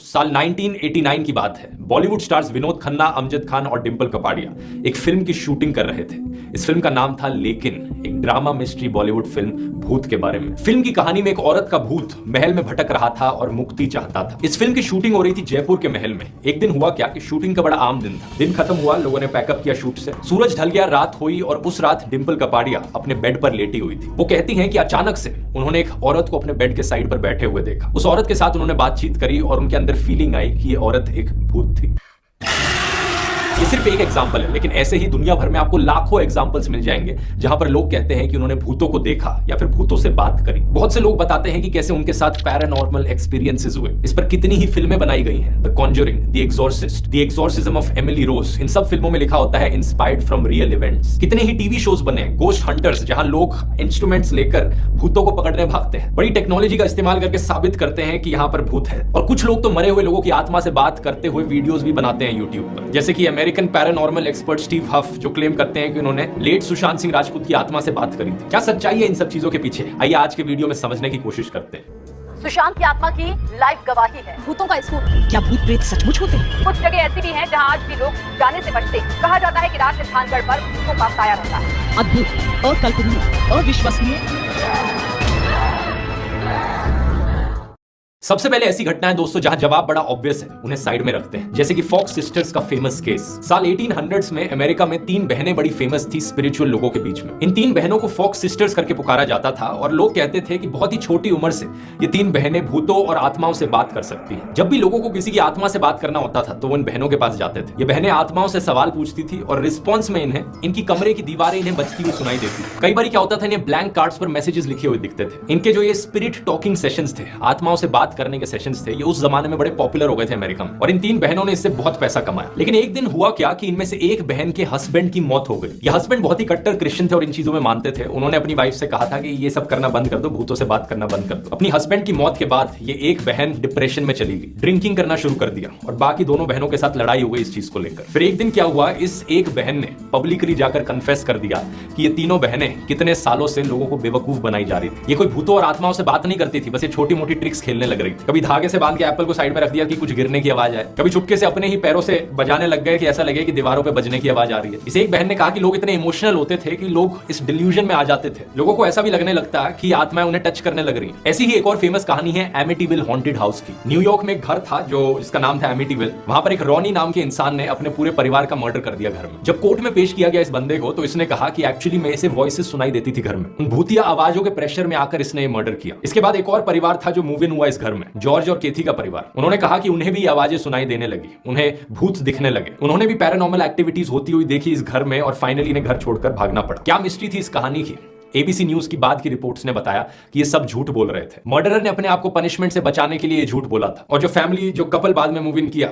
साल 1989 की बात है। बॉलीवुड स्टार्स विनोद खन्ना, अमजद खान और डिंपल कपाड़िया एक फिल्म की शूटिंग कर रहे थे। इस फिल्म का नाम था लेकिन, एक ड्रामा मिस्ट्री बॉलीवुड फिल्म भूत के बारे में। फिल्म की कहानी में एक औरत का भूत महल में भटक रहा था और मुक्ति चाहता था। इस फिल्म की शूटिंग हो रही थी जयपुर के महल में। एक दिन हुआ क्या कि शूटिंग का बड़ा आम दिन था। दिन खत्म हुआ, लोगों ने पैकअप किया शूट से। सूरज ढल गया, रात हुई और उस रात डिंपल कपाड़िया अपने बेड पर लेटी हुई थी। वो कहती हैं कि अचानक से उन्होंने एक औरत को अपने बेड के साइड पर बैठे हुए देखा। उस औरत के साथ उन्होंने बातचीत करी और उनके अंदर फीलिंग आई कि ये औरत एक भूत थी। ये सिर्फ एक एग्जाम्पल है, लेकिन ऐसे ही दुनिया भर में आपको लाखों एग्जाम्पल्स मिल जाएंगे जहां पर लोग कहते हैं कि उन्होंने भूतों को देखा या फिर भूतों से बात करी। बहुत से लोग बताते हैं कि कैसे उनके साथ पैरानॉर्मल एक्सपीरियंसेस हुए। इस पर कितनी ही फिल्में बनाई गई हैं। The Conjuring, the Exorcist, the Exorcism of Emily Rose, इन सब फिल्मों में लिखा होता है इंस्पायर्ड फ्रॉम रियल इवेंट्स। कितने ही टीवी शोज बने, गोस्ट हंटर्स, जहां लोग इंस्ट्रूमेंट्स लेकर भूतों को पकड़ने भागते हैं, बड़ी टेक्नोलॉजी का इस्तेमाल करके साबित करते हैं कि यहाँ पर भूत है। और कुछ लोग तो मरे हुए लोगों की आत्मा से बात करते हुए वीडियोस भी बनाते हैं यूट्यूब पर, जैसे कि अमेरिकन पैरानॉर्मल एक्सपर्ट स्टीव हफ, जो क्लेम करते हैं कि उन्होंने लेट सुशांत सिंह राजपूत की आत्मा से बात करी थी। क्या सच्चाई है इन सब चीजों के पीछे? आइए आज के वीडियो में समझने की कोशिश करते हैं। सुशांत की आत्मा की लाइव गवाही है। भूतों का स्कूल। क्या भूत प्रेत सचमुच होते हैं? कुछ जगह ऐसी भी हैं जहां आज भी लोग जाने से बचते हैं। कहा जाता है कि राजस्थानगढ़ पर भूतों का साया रहता है। अद्भुत, अकल्पनीय, अविश्वसनीय। सबसे पहले ऐसी घटना है दोस्तों जहां जवाब बड़ा ऑब्वियस है, उन्हें साइड में रखते हैं। जैसे कि फॉक्स सिस्टर्स का फेमस केस। साल 1800s में अमेरिका में 3 बहनें बड़ी फेमस थी स्पिरिचुअल लोगों के बीच में। इन 3 बहनों को फॉक्स सिस्टर्स करके पुकारा जाता था और लोग कहते थे कि बहुत ही छोटी उम्र से ये 3 बहनें भूतों और आत्माओं से बात कर सकती हैं। जब भी लोगों को किसी की आत्मा से बात करना होता था तो वो इन बहनों के पास जाते थे। ये बहनें आत्माओं से सवाल पूछती थी और रिस्पॉन्स में इन्हें इनकी कमरे की दीवारें इन्हें बजती हुई सुनाई देती थी। कई बार क्या होता था, इन्हें ब्लैंक कार्ड्स पर मैसेजेस लिखे हुए दिखते थे। इनके जो ये स्पिरिट टॉकिंग सेशंस थे, आत्माओं से बात करने के सेशंस थे, ये उस जमाने में बड़े पॉपुलर हो गए थे अमेरिका में। और इन 3 बहनों ने इससे बहुत पैसा कमाया। लेकिन एक दिन हुआ क्या कि इनमें से एक बहन के हस्बैंड की मौत हो गई। ये हस्बैंड बहुत ही कट्टर क्रिश्चियन थे और इन चीजों में मानते थे। उन्होंने अपनी वाइफ से कहा था कि ये सब करना बंद कर दो, भूतों से बात करना बंद कर दो। अपनी हस्बैंड की मौत के बाद ये एक बहन डिप्रेशन में चली गई, ड्रिंकिंग करना शुरू कर दिया और बाकी दोनों बहनों के साथ लड़ाई हो गई इस चीज को लेकर। फिर एक दिन क्या हुआ, इस एक बहन ने पब्लिकली जाकर कन्फेस कर दिया कि ये तीनों बहनें कितने सालों से लोगों को बेवकूफ बनाई जा रही थी। ये कोई भूतों और आत्माओं से बात नहीं करती थी, बस ये छोटी मोटी ट्रिक्स खेलने लग रही थी। कभी धागे से बांध के एप्पल को साइड में रख दिया कि कुछ गिरने की आवाज आए, कभी चुपके से अपने ही पैरों से बजाने लग गए कि ऐसा लगे कि दीवारों पे बजने की आवाज आ रही है। इस एक बहन ने कहा कि लोग इतने इमोशनल होते थे कि लोग इस डिल्यूजन में आ जाते थे। लोगों को ऐसा भी लगने लगता कि आत्माएं उन्हें टच करने लग रही हैं। ऐसी ही एक और फेमस कहानी है एमिटीविल हॉन्टेड हाउस की। न्यूयॉर्क में एक घर था जो इसका नाम था एमिटीविल। वहां पर एक रॉनी नाम के इंसान ने अपने पूरे परिवार का मर्डर कर दिया घर में। जब कोर्ट में पेश किया गया इस बंदे को तो इसने कहा कि एक्चुअली में इसे वॉइसेस सुनाई देती थी घर में। उन भूतिया आवाजों के प्रेशर में आकर इसने ये मर्डर किया। इसके बाद एक और परिवार था जो मूव इन हुआ इस घर में, जॉर्ज और केथी का परिवार। उन्होंने कहा कि उन्हें भी आवाजें सुनाई देने लगी, उन्हें भूत दिखने लगे। उन्होंने भी पैरानॉर्मल एक्टिविटीज होती हुई देखी इस घर में और फाइनली इन्हें घर छोड़कर भागना पड़ा। क्या मिस्ट्री थी इस कहानी की? एबीसी न्यूज की बाद की रिपोर्ट्स ने बताया कि ये सब झूठ बोल रहे थे। मर्डरर ने अपने आप को पनिशमेंट से बचाने के लिए ये झूठ बोला था और जो फैमिली, जो कपल बाद में मूव इन किया,